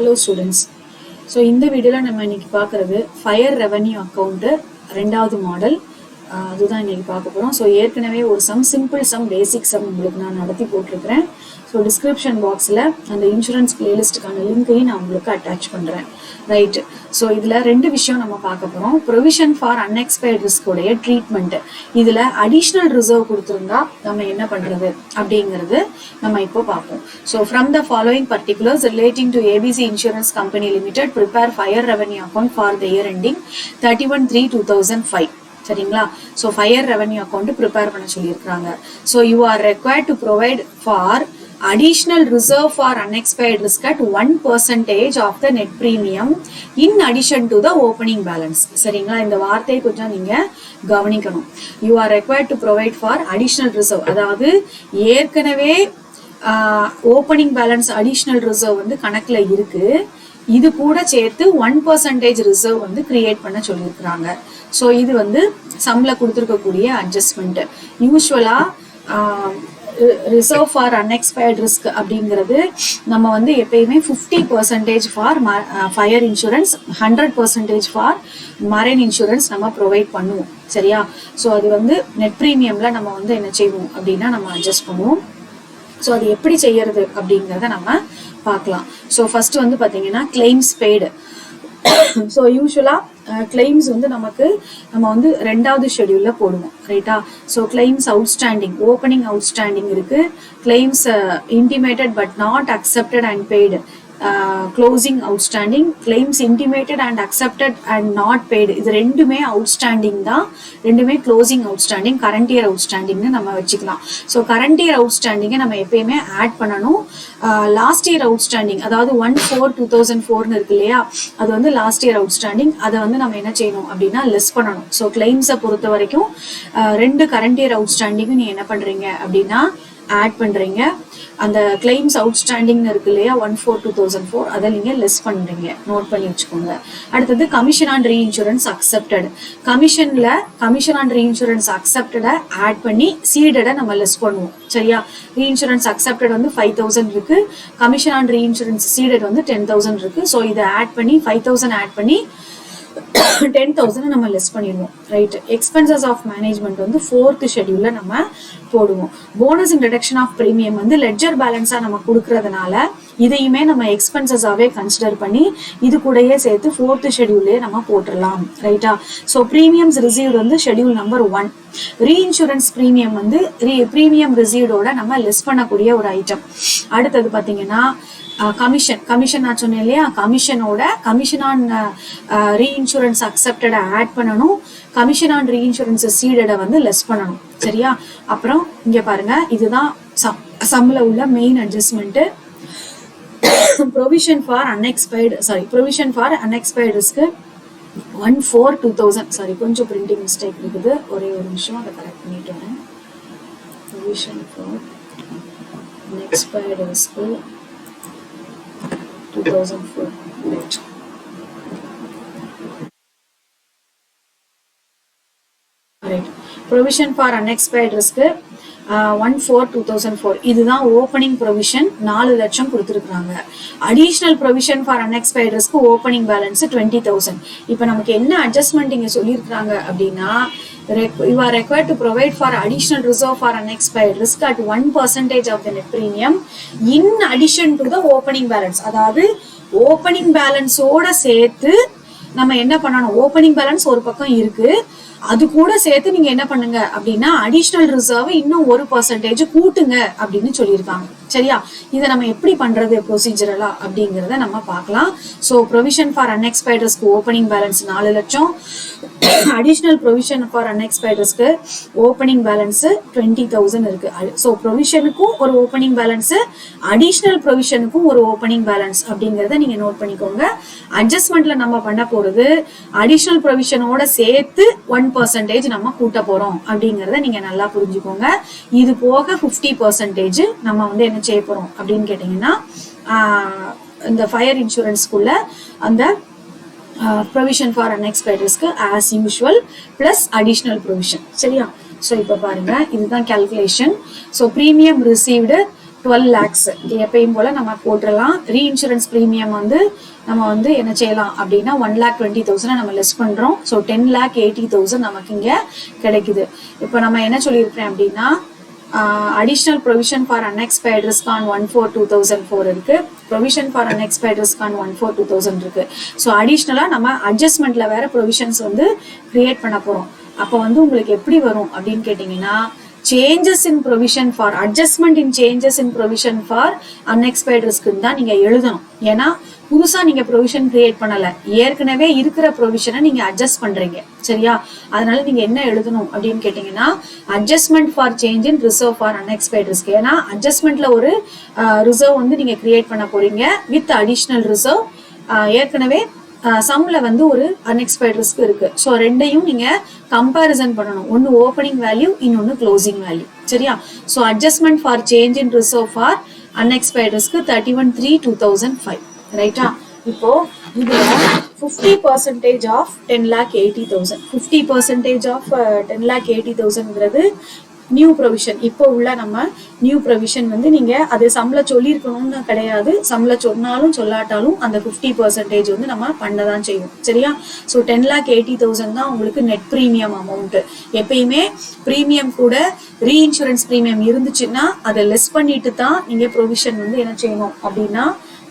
Hello students. So இந்த வீடியோல நம்ம இன்னைக்கு பார்க்கிறது ஃபயர் ரெவென்யூ அக்கவுண்ட் ரெண்டாவது மாடல் அதுதான் இன்னைக்கு பார்க்க போறோம். ஸோ ஏற்கனவே ஒரு சிம்பிள் பேசிக் சம் உங்களுக்கு நான் நடத்தி போட்டிருக்கிறேன். ஸோ டிஸ்கிரிப்ஷன் பாக்ஸில் அந்த இன்சூரன்ஸ் பிளேலிஸ்ட்டுக்கான லிங்கையும் நான் உங்களுக்கு அட்டாச் பண்ணுறேன். ரைட்டு. ஸோ இதில் ரெண்டு விஷயம் நம்ம பார்க்க போகிறோம். ப்ரொவிஷன் ஃபார் அன்எக்ஸ்பயர்ட் ரிஸ்கோடைய ட்ரீட்மெண்ட், இதில் அடிஷ்னல் ரிசர்வ் கொடுத்துருந்தா நம்ம என்ன பண்ணுறது அப்படிங்கிறது நம்ம இப்போ பார்ப்போம். So from the following particulars relating to ABC insurance company limited prepare fire revenue account for the year ending 31/3/2005. சரிங்களா? So fire revenue account prepare பண்ண சொல்லியிருக்காங்க. So you are required to provide for additional reserve for unexpired risk at 1% of the net premium in addition to the opening balance. சரிங்களா? இந்த வார்த்தையை கொஞ்சம் நீங்க கவனிக்கணும். You are required to provide for additional reserve, அதாவது ஏற்கனவே opening balance additional reserve வந்து கணக்குல இருக்கு, இது கூட சேர்த்து 1% ரிசர்வ் வந்து கிரியேட் பண்ண சொல்லியிருக்கிறாங்க. ஸோ இது வந்து சம்ல கொடுத்துருக்கக்கூடிய அட்ஜஸ்ட்மெண்ட். யூஸ்வலா ரிசர்வ் ஃபார் அன்எக்ஸ்பயர்ட் ரிஸ்க் அப்படிங்கிறது நம்ம வந்து எப்பயுமே 50% for fire insurance, 100% for marine insurance நம்ம ப்ரொவைட் பண்ணுவோம். சரியா? ஸோ அது வந்து நெட் ப்ரீமியம்ல நம்ம வந்து என்ன செய்வோம் அப்படின்னா நம்ம அட்ஜஸ்ட் பண்ணுவோம். ஸோ அது எப்படி செய்யறது அப்படிங்கிறத நம்ம பார்க்கலாம். ஸோ ஃபர்ஸ்ட் வந்து பார்த்தீங்கன்னா கிளைம்ஸ் பெய்டு. ஸோ யூஸ்வலா கிளைம்ஸ் வந்து நம்ம வந்து ரெண்டாவது ஷெடியூல்ல போடுவோம். ரைட்டா? So claims outstanding, opening outstanding இருக்கு, claims intimated but not accepted and paid, closing outstanding, claims intimated and accepted and not paid, இது ரெண்டுமே அவுட்ஸ்டாண்டிங் தான், ரெண்டுமே க்ளோசிங் அவுட்ஸ்டாண்டிங், கரண்ட் இயர் அவுட்ஸ்டாண்டிங்னு நம்ம வச்சுக்கலாம். ஸோ கரண்ட் இயர் அவுட்ஸ்டாண்டிங்கை நம்ம எப்பயுமே ஆட் பண்ணணும். லாஸ்ட் இயர் அவுட்ஸ்டாண்டிங், அதாவது 1/4/2004 இருக்கு இல்லையா, அது வந்து லாஸ்ட் இயர் அவுட்ஸ்டாண்டிங், அதை வந்து நம்ம என்ன செய்யணும் அப்படின்னா லெஸ் பண்ணணும். ஸோ கிளைம்ஸை பொறுத்த வரைக்கும் ரெண்டு கரண்ட் இயர் அவுட்ஸ்டாண்டிங்கும் நீ என்ன பண்றீங்க அப்படின்னா ஆட் பண்றீங்க. அந்த கிளைம்ஸ் அவுட்ஸ்டாண்டிங் இருக்கு இல்லையா 1/4/2004, அதை நீங்க லெஸ் பண்றீங்க, நோட் பண்ணி வச்சுக்கோங்க. அடுத்தது commission on reinsurance accepted, commission on reinsurance அக்செப்டடை ஆட் பண்ணி சீடடை நம்ம லெஸ் பண்ணுவோம். சரியா? ரீஇன்சூரன்ஸ் அக்செப்டட் வந்து 5,000 இருக்கு, கமிஷன் ஆன் ரீஇன்சூரன்ஸ் சீடட் வந்து 10,000 இருக்கு. ஸோ இதை ஆட் பண்ணி 5,000 ஆட் பண்ணி 10,000 நம்ம லெஸ் பண்ணிடுவோம். ரைட்? எக்ஸ்பென்சஸ் ஆஃப் மேனேஜ்மெண்ட் வந்து 4th ஷெடியூல்ல நம்ம போடுவோம். Bonus and deduction of premium வந்து லெட்ஜர் பேலன்ஸா நம்ம கொடுக்கறதுனால இதையுமே நம்ம எக்ஸ்பென்சஸாவே கன்சிடர் பண்ணி இது கூடயே சேர்த்து 4th ஷெடியூல்லே நம்ம போட்டுடலாம். ரைட்டா? ஸோ பிரீமியம்ஸ் ரிசீவ்டு வந்து ஷெடியூல் நம்பர் 1. ரீஇன்சூரன்ஸ் பிரீமியம் வந்து பிரீமியம் ரிசீவ்டோட நம்ம லெஸ் பண்ணக்கூடிய ஒரு ஐட்டம். அடுத்தது பாத்தீங்கன்னா கமிஷன் நான் சொன்னேன் இல்லையா, கமிஷன் ஆன் ரீஇன்சூரன்ஸ் அக்செப்டடை ஆட் பண்ணணும், கமிஷன் ஆன் ரீஇன்சூரன்ஸ் சீடடை வந்து லெஸ் பண்ணணும். சரியா? அப்புறம் இங்க பாருங்க, இதுதான் சம்ல உள்ள main adjustment. Provision for unexpired risk 1/4/2000, sorry கொஞ்சம் பிரிண்டிங் மிஸ்டேக் இருக்குது, ஒரே ஒரு நிமிஷம் அதை கரெக்ட் பண்ணிட்டு வரேன். Provision for unexpired risk 2004. Right. Provision for unexpired risk 1/4/2004, இதுதான் ஓப்பனிங் ப்ரொவிஷன், 4 லட்சம் கொடுத்துருக்காங்க. Additional provision for unexpired risk opening balance 20,000. இப்போ நமக்கு என்ன அட்ஜஸ்ட்மெண்ட் இங்க சொல்லியிருக்காங்க அப்படின்னா, you are required to provide for additional reserve for unexpired risk at 1% of the net premium in addition to the opening balance. அதாவது opening பேலன்ஸோட சேர்த்து நம்ம என்ன பண்ணணும், ஓப்பனிங் பேலன்ஸ் ஒரு பக்கம் இருக்கு, அது கூட சேர்த்து நீங்க என்ன பண்ணுங்க அப்படின்னா அடிஷனல் ரிசர்வ் இன்னும் 1% கூட்டுங்க அப்படின்னு சொல்லியிருக்காங்க. சரியா? இதை நம்ம எப்படி பண்றது ப்ரொசீஜரலா அப்படிங்கிறத நம்ம பார்க்கலாம். So provision for unexpired risk opening balance 4 லட்சம், additional provision for unexpired risk opening balance 20,000 இருக்கு. ஸோ ப்ரொவிஷனுக்கும் ஒரு ஓப்பனிங் பேலன்ஸ், அடிஷனல் ப்ரொவிஷனுக்கும் ஒரு ஓப்பனிங் பேலன்ஸ் அப்படிங்கிறத நீங்க நோட் பண்ணிக்கோங்க. அட்ஜஸ்ட்மெண்ட்ல நம்ம பண்ண போறது அடிஷனல் ப்ரொவிஷனோட சேர்த்து 1% நம்ம கூட்ட போறோம் அப்படிங்கறத நீங்க நல்லா புரிஞ்சுக்கோங்க. இது போக 50% நம்ம வந்து என்ன செய்ய போறோம் அப்படின்னு கேட்டீங்கன்னா இந்த ஃபயர் இன்சூரன்ஸ்க்குள்ள அந்த provision for unexpired risk as usual plus additional provision. சரியா? ஸோ இப்போ பாருங்க, இதுதான் calculation. So premium received 12 lakhs எப்பயும் போல நம்ம போட்டுடலாம். ரீஇன்சூரன்ஸ் ப்ரீமியம் வந்து நம்ம வந்து என்ன செய்யலாம் அப்படின்னா 1,20,000 நம்ம லெஸ் பண்றோம். ஸோ 10,80,000 நமக்கு இங்க கிடைக்குது. இப்போ நம்ம என்ன சொல்லியிருக்கிறேன் அப்படின்னா additional provision for unexpired risk on 1/4/2004 இருக்கு. provision for unexpired risk on 1/4/2000 இருக்கு. ஸோ அடிஷ்னலா நம்ம அட்ஜஸ்ட்மெண்ட்ல வேற ப்ரொவிஷன்ஸ் வந்து கிரியேட் பண்ண போறோம். அப்போ வந்து உங்களுக்கு எப்படி வரும் அப்படின்னு கேட்டீங்கன்னா changes in provision for adjustment in changes in provision for unexpired risk தான் நீங்க எழுதணும். ஏன்னா புதுசா நீங்க ப்ரொவிஷன் கிரியேட் பண்ணல, ஏற்கனவே இருக்கிற ப்ரொவிஷனை நீங்க அட்ஜஸ்ட் பண்றீங்க. சரியா? அதனால நீங்க என்ன எழுதணும் அப்படின்னு கேட்டீங்கன்னா adjustment for change in reserve for unexpired risk. ஏன்னா அட்ஜஸ்ட்மெண்ட்ல ஒரு ரிசர்வ் வந்து நீங்க கிரியேட் பண்ண போறீங்க வித் அடிஷ்னல் ரிசர்வ். ஏற்கனவே சம்ல வந்து ஒரு அன்எக்ஸ்பைர்ட் ரிஸ்க் இருக்கு. ஸோ ரெண்டையும் நீங்க கம்பேரிசன் பண்ணணும். ஒன்னு ஓப்பனிங் வேல்யூ, இன்னொன்னு க்ளோசிங் வேல்யூ. சரியா? So adjustment for change in reserve for unexpired risk 31/3/2005. ரைட்டா? இப்போ இதுல 50% ஆஃப் 10,80,000, 50% ஆஃப் 10,80,000ங்கிறது நியூ ப்ரொவிஷன். இப்போ உள்ள நம்ம நியூ ப்ரொவிஷன் வந்து நீங்க அது சம்ல சொல்லியிருக்கணும்னு கிடையாது. சம்ல சொன்னாலும் சொல்லாட்டாலும் அந்த 50% வந்து நம்ம பண்ணதான் செய்வோம். சரியா? ஸோ 10,80,000 தான் உங்களுக்கு நெட் ப்ரீமியம் அமௌண்ட். எப்பயுமே ப்ரீமியம் கூட ரீஇன்சூரன்ஸ் ப்ரீமியம் இருந்துச்சுன்னா அதை லெஸ் பண்ணிட்டு தான் நீங்க ப்ரொவிஷன் வந்து என்ன செய்யணும் அப்படின்னா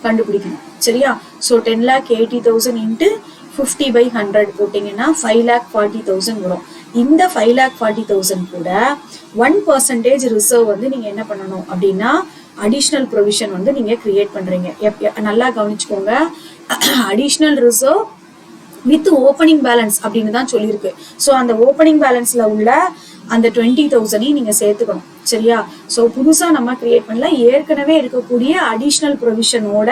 கண்டுபிடிக்கணும். சரியா? ஸோ 10,80,000 இன்ட்டு 50/100 போட்டீங்கன்னா 5,40,000 வரும். இந்த 5,40,000 கூட 1% ரிசர்வ் வந்து நீங்க என்ன பண்ணணும் அப்படின்னா அடிஷ்னல் ப்ரொவிஷன் வந்து நீங்க கிரியேட் பண்றீங்க. நல்லா கவனிச்சுக்கோங்க. Additional reserve with opening balance அப்படின்னு தான் சொல்லியிருக்கு. ஸோ அந்த ஓப்பனிங் பேலன்ஸ்ல உள்ள அந்த 20,000 நீங்க சேர்த்துக்கணும். சரியா? ஸோ புதுசா நம்ம கிரியேட் பண்ணல, ஏற்கனவே இருக்கக்கூடிய அடிஷ்னல் ப்ரொவிஷனோட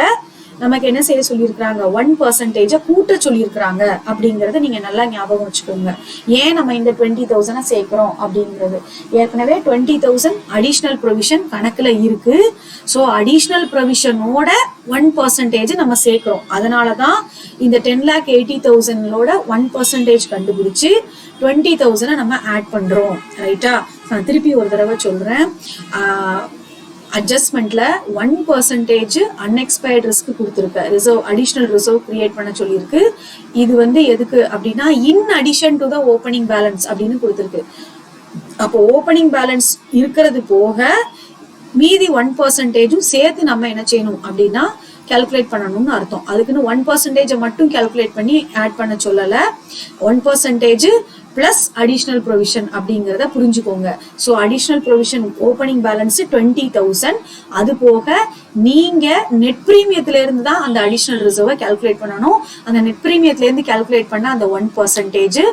நமக்கு என்ன செய்ய சொல்லியிருக்கிறாங்க 1% கூட்ட சொல்லியிருக்கிறாங்க அப்படிங்கறத நீங்க நல்லா ஞாபகம் வச்சுக்கோங்க. ஏன் நம்ம இந்த 20,000 சேர்க்கிறோம் அப்படிங்கிறது, ஏற்கனவே 20,000 அடிஷ்னல் ப்ரொவிஷன் கணக்குல இருக்கு. ஸோ அடிஷ்னல் ப்ரொவிஷனோட 1% நம்ம சேர்க்கிறோம். அதனாலதான் இந்த 10,80,000 1% கண்டுபிடிச்சு 20,000 நம்ம ஆட் பண்றோம். ரைட்டா? நான் திருப்பி ஒரு தடவை சொல்றேன். அட்ஜஸ்ட்மெண்ட்ல 1% அன்எக்ஸ்பயர்ட் ரிஸ்க் கொடுத்துருக்கு, ரிசர்வ் அடிஷனல் ரிசர்வ் கிரியேட் பண்ண சொல்லியிருக்கு. இது வந்து எதுக்கு அப்படின்னா in addition to the opening balance அப்படின்னு கொடுத்துருக்கு. அப்போ ஓப்பனிங் பேலன்ஸ் இருக்கிறது போக மீதி 1% சேர்த்து நம்ம என்ன செய்யணும் அப்படின்னா கால்குலேட் பண்ணணும்னு அர்த்தம். அதுக்குன்னு 1% மட்டும் கால்குலேட் பண்ணி ஆட் பண்ண சொல்லல, 1% பிளஸ் அடிஷனல் ப்ரொவிஷன் அப்படிங்கிறத புரிஞ்சுக்கோங்க. So additional provision opening balance 20,000, அது போக நீங்க நெட் பிரீமியத்துல இருந்து தான் அந்த அடிஷனல் ரிசர்வை கால்குலேட் பண்ணணும். அந்த நெட் பிரீமியத்துல இருந்து கால்குலேட் பண்ண அந்த 1%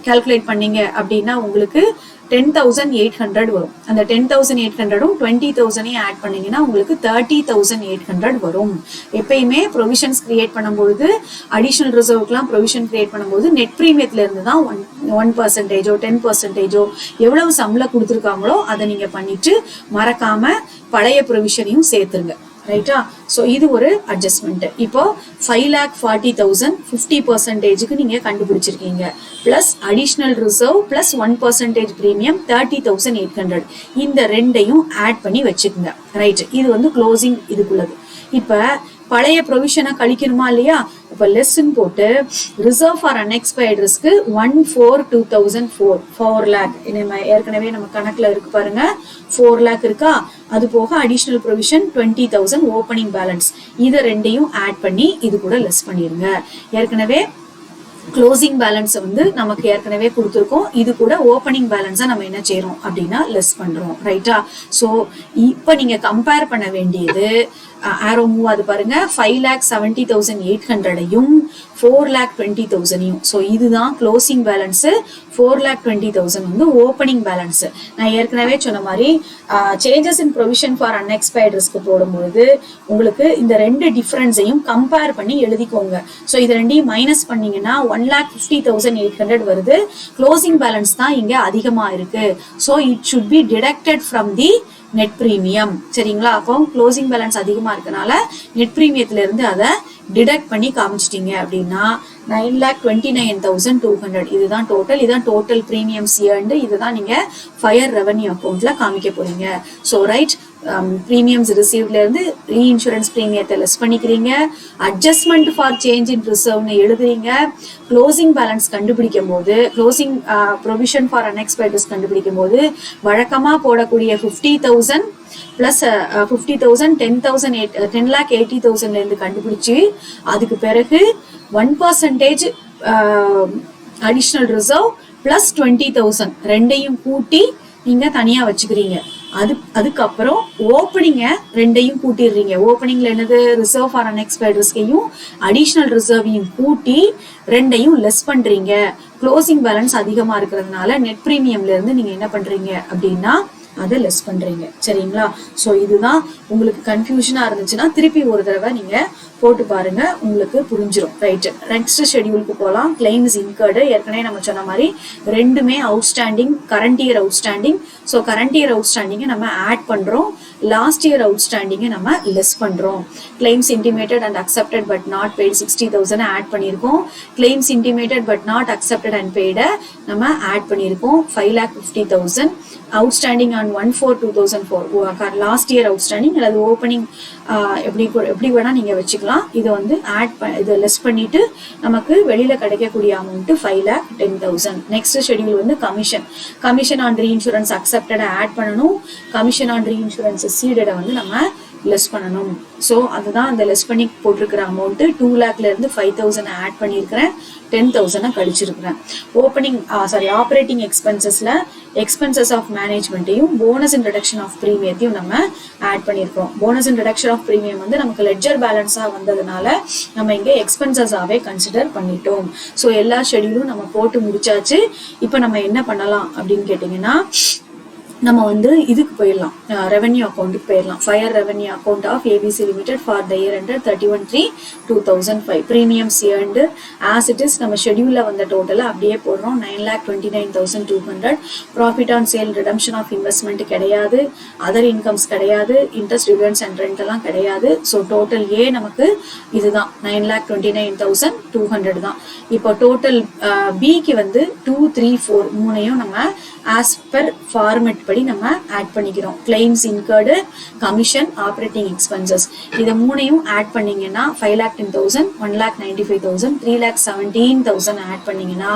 கால்குலேட் பண்ணீங்க அப்படின்னா உங்களுக்கு 10,800 வரும். அந்த 10,800 20,000 ஆட் பண்ணீங்கன்னா உங்களுக்கு 30,800 வரும். எப்பயுமே ப்ரொவிஷன்ஸ் கிரியேட் பண்ணும்பொழுது அடிஷனல் ரிசர்வுக்குலாம் ப்ரொவிஷன் கிரியேட் பண்ணும்போது நெட் பிரீமியத்துல இருந்து தான் 1%, 10% எவ்வளவு சம்பளம் கொடுத்துருக்காங்களோ அதை நீங்க பண்ணிட்டு மறக்காம பழைய ப்ரொவிஷனையும் சேர்த்துருங்க. ரைட்டா? ஸோ இது ஒரு அட்ஜஸ்ட்மெண்ட். இப்போ 5,40,000 50%க்கு நீங்க கண்டுபிடிச்சிருக்கீங்க. Plus additional reserve plus 1% premium 30,800. இந்த ரெண்டையும் ஆட் பண்ணி வச்சுக்கோங்க. ரைட்? இது வந்து க்ளோசிங் இதுக்குள்ளது. இப்ப பழைய ப்ரொவிஷனை கழிக்கணுமா இல்லையா? இப்ப லெஸ்ன்னு போட்டு reserve for unexpired risk 1/4/2004 4 lakh ஏற்கனவே நம்ம கணக்குல இருக்கு பாருங்க. 4 lakh இருக்கா? அது போக அடிஷனல் ப்ரொவிஷன் 20,000 ஓப்பனிங் பேலன்ஸ், இதை ரெண்டையும் ஆட் பண்ணி இது கூட லெஸ் பண்ணிருங்க. ஏற்கனவே க்ளோசிங் பேலன்ஸ் வந்து நமக்கு ஏற்கனவே கொடுத்துருக்கோம். இது கூட ஓப்பனிங் பேலன்ஸை நம்ம என்ன செய்யறோம் அப்படின்னா லெஸ் பண்றோம். ரைட்டா? ஸோ இப்போ நீங்க கம்பேர் பண்ண வேண்டியது ஆரோ மூவ் அது பாருங்க 5,70,800 4,20,000. ஸோ இதுதான் க்ளோசிங் பேலன்ஸ். 4,20,000 வந்து ஓப்பனிங் பேலன்ஸ். நான் ஏற்கனவே சொன்ன மாதிரி changes in provision for unexpired risk போடும்பொழுது உங்களுக்கு இந்த ரெண்டு டிஃபரன்ஸையும் கம்பேர் பண்ணி எழுதிக்கோங்க. ஸோ இது ரெண்டையும் மைனஸ் பண்ணீங்கன்னா 1,50,800 வருது. க்ளோசிங் பேலன்ஸ் தான் இங்க அதிகமா இருக்கு. So it should be deducted from the net premium. சரிங்களா? அப்போ க்ளோசிங் பேலன்ஸ் அதிகமா இருக்கனால நெட் பிரீமியத்துல இருந்து அதை டிடக்ட் பண்ணி காமிச்சிட்டீங்க அப்படின்னா 9,29,200 இதுதான் டோட்டல். இதுதான் டோட்டல் பிரீமியம்ஸ் ஏர்ன்டு. இதுதான் நீங்க ஃபயர் ரெவன்யூ அக்கௌண்ட்ல காமிக்க போறீங்க. ஸோ ரைட், ப்ரீமியம்ஸ் ரிசீவ்ல இருந்து ரீஇன்சூரன்ஸ் ப்ரீமியத்தை லெஸ் பண்ணிக்கிறீங்க, அட்ஜஸ்ட்மெண்ட் ஃபார் சேஞ்ச் இன் ரிசர்வ்னு எழுதுறீங்க, க்ளோசிங் பேலன்ஸ் கண்டுபிடிக்கும் போது க்ளோசிங் ப்ரொவிஷன் ஃபார் அன்எக்ஸ்பெக்டட்ஸ் கண்டுபிடிக்கும் போது வழக்கமா போடக்கூடிய 50,000 பிளஸ் 50,000 10,80,000 இருந்து கண்டுபிடிச்சு அதுக்கு பிறகு 1% அடிஷனல் ரிசர்வ் பிளஸ் 20,000 ரெண்டையும் கூட்டி நீங்க தனியா வச்சுக்கிறீங்க. அதுக்கப்புறம் ஓப்பனிங்க ரெண்டையும் கூட்டிடுறீங்க. ஓப்பனிங்ல என்னது ரிசர்வ் ஃபார் அன்எக்ஸ்பெக்டட் ரிஸ்கையும் அடிஷனல் ரிசர்வையும் கூட்டி ரெண்டையும் லெஸ் பண்றீங்க. க்ளோசிங் பேலன்ஸ் அதிகமா இருக்கிறதுனால நெட் பிரீமியம்ல இருந்து நீங்க என்ன பண்றீங்க அப்படின்னா அதை லெஸ் பண்றீங்க. சரிங்களா? ஸோ இதுதான் உங்களுக்கு கன்ஃபியூஷனா இருந்துச்சுன்னா திருப்பி ஒரு தடவை நீங்க போட்டு பாருங்க, உங்களுக்கு புரிஞ்சிடும். ரைட், நெக்ஸ்ட் ஷெடியூலுக்கு போகலாம். கிளைம்ஸ் இன்கர்டு ஏற்கனவே நம்ம சொன்ன மாதிரி ரெண்டுமே outstanding, current year outstanding. So current year அவுட்ஸ்டாண்டிங்கை நம்ம ஆட் பண்றோம், லாஸ்ட் இயர் அவுட்ஸ்டாண்டிங்கை நம்ம லெஸ் பண்றோம். Claims intimated and accepted but not paid 60,000 add பண்ணியிருக்கோம். Claims intimated but not accepted and பெய்டை நம்ம ஆட் பண்ணியிருக்கோம் 5,50,000. Outstanding on 1/4/2004 last year outstanding அல்லது ஓப்பனிங் எப்படி வேணா நீங்க வச்சுக்கலாம். இது வந்து இதை லெஸ் பண்ணிட்டு நமக்கு வெளியில கிடைக்கக்கூடிய அமௌண்ட் 5,10,000. நெக்ஸ்ட் ஷெடியூல் வந்து commission on reinsurance accepted add பண்ணணும், கமிஷன் ஆன் ரீஇன்சூரன்ஸ் சீடடை வந்து நம்ம லெஸ் பண்ணணும். ஸோ அதுதான் அந்த லெஸ் பண்ணி போட்டிருக்கிற அமௌண்ட். 2 lakhல இருந்து 5,000 ஆட் பண்ணியிருக்கிறேன், 10,000 கழிச்சிருக்கிறேன். ஆப்ரேட்டிங் எக்ஸ்பென்சஸ்ல எக்ஸ்பென்சஸ் ஆஃப் மேனேஜ்மெண்ட்டையும் போனஸ் அண்ட் ரிடக்ஷன் ஆஃப் ப்ரீமியத்தையும் நம்ம ஆட் பண்ணியிருக்கோம். Bonus and reduction of premium வந்து நமக்கு லெட்ஜர் பேலன்ஸா வந்ததுனால நம்ம இங்க எக்ஸ்பென்சஸாவே கன்சிடர் பண்ணிட்டோம். ஸோ எல்லா ஷெடியூலும் நம்ம போட்டு முடிச்சாச்சு. இப்போ நம்ம என்ன பண்ணலாம் அப்படின்னு கேட்டீங்கன்னா நம்ம வந்து இதுக்கு போயிடலாம், ரெவென்யூ அக்கௌண்ட்டுக்கு போயிடலாம். Fire revenue account of ABC limited for the year ended 31/3/2005. Premiums earned as it is நம்ம ஷெடியூல்ல வந்த டோட்டலை அப்படியே போடுறோம். 9,29,200. Profit on sale redemption of investment கிடையாது, அதர் இன்கம்ஸ் கிடையாது, இன்ட்ரெஸ்ட் டிவிடெண்ட்ஸ் அண்ட் ரெண்ட் எல்லாம் கிடையாது. ஸோ டோட்டல் ஏ நமக்கு இதுதான் 9,29,200 தான். இப்போ டோட்டல் பிக்கு வந்து 2, 3, 4 மூணையும் நம்ம ஆஸ் பர் ஃபார்மெட் படி நம்ம ஆட் பண்ணிக்கிறோம். Claims incurred, commission, operating expenses இதை மூணையும் ஆட் பண்ணீங்கன்னா 5,10,000, 1,95,000, 3,17,000 ஆட் பண்ணீங்கன்னா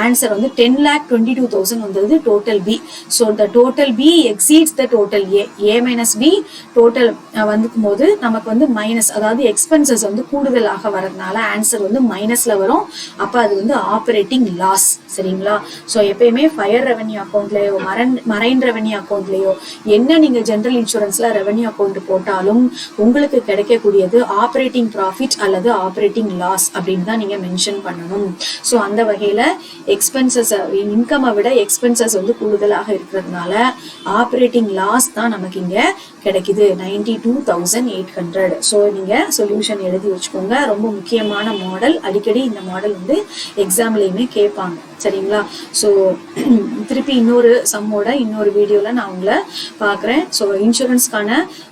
ஆன்சர் வந்து 10,22,000 வந்தது total B. So the total B exceeds the total A. A minus B total வந்துக்கும் போது நமக்கு வந்து மைனஸ், அதாவது எக்ஸ்பென்சஸ் வந்து கூடுதலாக வரதுனால ஆன்சர் வந்து மைனஸ்ல வரும். அப்ப அது வந்து ஆப்ரேட்டிங் லாஸ். சரிங்களா? ஸோ எப்பயுமே ஃபயர் ரெவென்யூ அக்கௌண்ட்லயோ மரைன் ரெவென்யூ அக்கௌண்ட்லயோ என்ன நீங்க ஜெனரல் இன்சூரன்ஸ்ல ரெவென்யூ அக்கௌண்ட் போட்டாலும் உங்களுக்கு கிடைக்கக்கூடியது ஆப்ரேட்டிங் ப்ராஃபிட் அல்லது ஆப்ரேட்டிங் லாஸ் அப்படின்னு தான் நீங்க மென்ஷன் பண்ணணும். ஸோ அந்த வகையில எக்ஸ்பென்சஸ் இன்கம்மை விட எக்ஸ்பென்சஸ் வந்து கூடுதலாக இருக்கிறதுனால ஆப்ரேட்டிங் லாஸ் தான் நமக்கு இங்க கிடைக்குது 92,800. ஸோ நீங்க சொல்யூஷன் எழுதி வச்சுக்கோங்க. ரொம்ப முக்கியமான மாடல், அடிக்கடி இந்த மாடல் வந்து எக்ஸாம்லயுமே கேட்பாங்க. சரிங்களா? ஸோ திருப்பி இன்னொரு சம்மோட இன்னொரு வீடியோல நான் உங்களை பார்க்குறேன். ஸோ இன்சூரன்ஸ்க்கான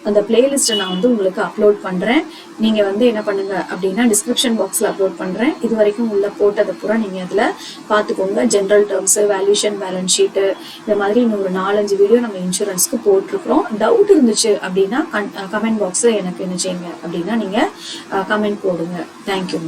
அந்த பிளேலிஸ்ட்டை நான் வந்து உங்களுக்கு அப்லோட் பண்றேன். நீங்க வந்து என்ன பண்ணுங்க அப்படின்னா டிஸ்கிரிப்ஷன் பாக்ஸ்ல அப்லோட் பண்றேன். இது வரைக்கும் உள்ள போட்டதை பூரா நீங்க அதுல பார்த்துக்கோங்க. General terms, valuation, balance sheet, இந்த மாதிரி இன்னொரு 4-5 வீடியோ நம்ம இன்சூரன்ஸ்க்கு போட்டிருக்கிறோம். டவுட் இருந்துச்சு அப்படின்னா கமெண்ட் பாக்ஸ்ல எனக்கு என்ன செய்யுங்க அப்படின்னா நீங்க கமெண்ட் போடுங்க. தேங்க்யூ.